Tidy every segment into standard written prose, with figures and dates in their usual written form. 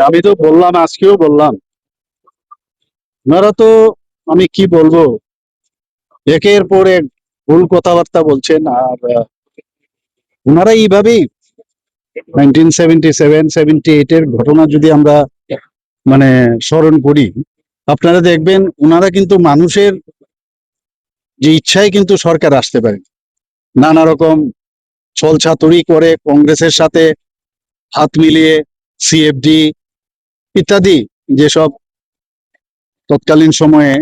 আমি তো বললাম, আজকেও বললাম, ওনারা তো, আমি কি বলবো, একের পর এক ভুল কথাবার্তা বলছেন। আর ওনারা এইভাবেই 1977-78 এর ঘটনা যদি আমরা মানে স্মরণ করি, আপনারা দেখবেন ওনারা কিন্তু মানুষের যে ইচ্ছায় কিন্তু সরকার আসতে পারে, নানা রকম ছলছাতুরি করে কংগ্রেসের সাথে হাত মিলিয়ে সিএফডি ইত্যাদি যেসব তৎকালীন সময়ে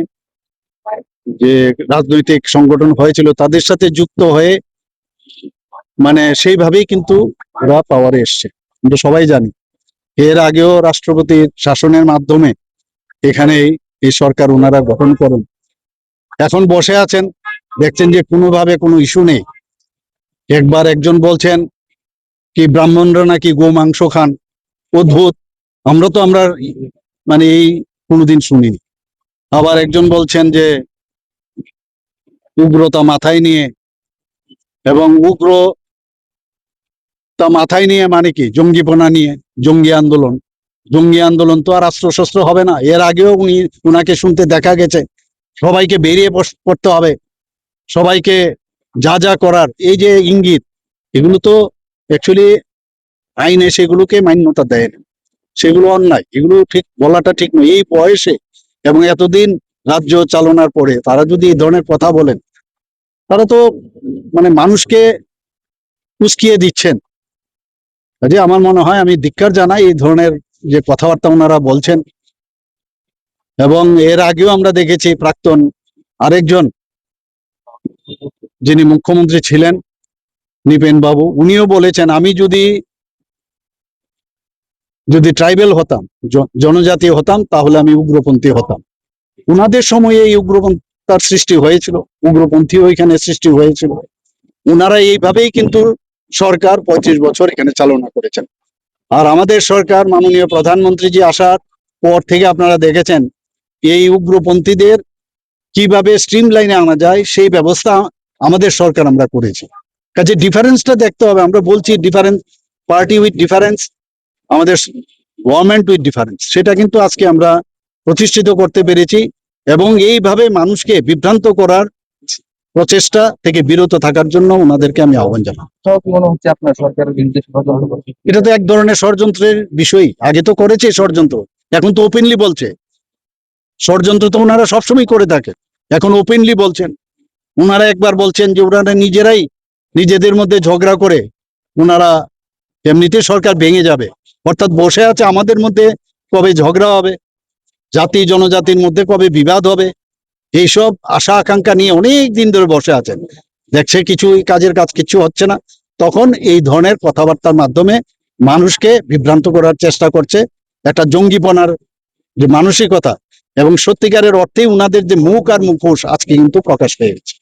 যে রাজনৈতিক সংগঠন হয়েছিল তাদের সাথে যুক্ত হয়ে সেইভাবেই কিন্তু ওরা পাওয়ারে এসছে। কিন্তু সবাই জানি এর আগেও রাষ্ট্রপতির শাসনের মাধ্যমে এখানে এই সরকার ওনারা গঠন করেন। এখন বসে আছেন, দেখছেন যে কোনোভাবে কোনো ইস্যু নেই। একবার একজন বলছেন কি ব্রাহ্মণরা নাকি গো মাংস খান, অদ্ভুত, আমরা এই কোনোদিন শুনিনি। আবার একজন বলছেন যে উগ্রতা মাথায় নিয়ে, এবং উগ্রতা মাথায় নিয়ে মানে কি জঙ্গিপনা নিয়ে, জঙ্গি আন্দোলন তো আর অস্ত্রশস্ত্র হবে না। এর আগেও উনাকে শুনতে দেখা গেছে সবাইকে বেরিয়ে পড়তে হবে, সবাইকে যা যা করার এই যে ইঙ্গিত, এগুলো তো অ্যাকচুয়ালি আইনে সেগুলোকে মান্যতা দেয় না, সেগুলো অন্যায়, এগুলো ঠিক বলাটা ঠিক নয়। এই বয়সে এবং এতদিন রাজ্য চালনার পরে তারা যদি এই ধরনের কথা বলেন, তারা তো মানুষকে উস্কিয়ে দিচ্ছেন। কাজে আমার মনে হয়, আমি ধিক্কার জানাই এই ধরনের যে কথাবার্তা ওনারা বলছেন। এবং এর আগেও আমরা দেখেছি প্রাক্তন আরেকজন যিনি মুখ্যমন্ত্রী ছিলেন, নৃপেন বাবু, উনিও বলেছেন আমি যদি ট্রাইবেল হতাম, জনজাতি হতাম, তাহলে আমি উগ্রপন্থী হতাম। উনাদের সময়ে এই উগ্রপন্থার সৃষ্টি হয়েছিল, উগ্রপন্থীও এখানে সৃষ্টি হয়েছিল। উনারা এইভাবেই কিন্তু সরকার 35 বছর এখানে চালনা করেছেন। আর আমাদের সরকার, মাননীয় প্রধানমন্ত্রীজি আসার পর থেকে আপনারা দেখেছেন এই উগ্রপন্থীদের কিভাবে স্ট্রিম লাইনে আনা যায় সেই ব্যবস্থা আমাদের সরকার আমরা করেছি। কাজে ডিফারেন্সটা দেখতে হবে। আমরা বলছি ডিফারেন্স, পার্টি উইথ ডিফারেন্স, আমাদের গভর্নমেন্ট উইথ ডিফারেন্স, সেটা কিন্তু আজকে আমরা প্রতিষ্ঠিত করতে পেরেছি। এবং এইভাবে মানুষকে বিভ্রান্ত করার প্রচেষ্টা থেকে বিরত থাকার জন্য ওনাদেরকে আমি আহ্বান জানাই। মনে হচ্ছে আপনার সরকারের বিরুদ্ধে ষড়যন্ত্র করছে। এটা তো এক ধরনের ষড়যন্ত্রের বিষয়, আগে তো করেছে ষড়যন্ত্র, এখন তো ওপেনলি বলছে। ষড়যন্ত্র তো ওনারা সবসময় করে থাকে, এখন ওপেনলি বলছেন। ওনারা একবার বলছেন যে ওনারা নিজেরাই নিজেদের মধ্যে ঝগড়া করে ওনারা এমনিতে সরকার ভেঙে যাবে, অর্থাৎ বসে আছে আমাদের মধ্যে কবে ঝগড়া হবে, জাতি জনজাতির মধ্যে কবে বিবাদ হবে, এইসব আশা আকাঙ্ক্ষা নিয়ে অনেক দিন ধরে বসে আছেন। দেখছে কাজের কাজ কিছু হচ্ছে না, তখন এই ধরনের কথাবার্তার মাধ্যমে মানুষকে বিভ্রান্ত করার চেষ্টা করছে। একটা জঙ্গিপনার যে মানসিকতা এবং সত্যিকারের অর্থেই উনাদের যে মুখ আর মুখোশ আজকে কিন্তু প্রকাশ পেয়ে গেছে।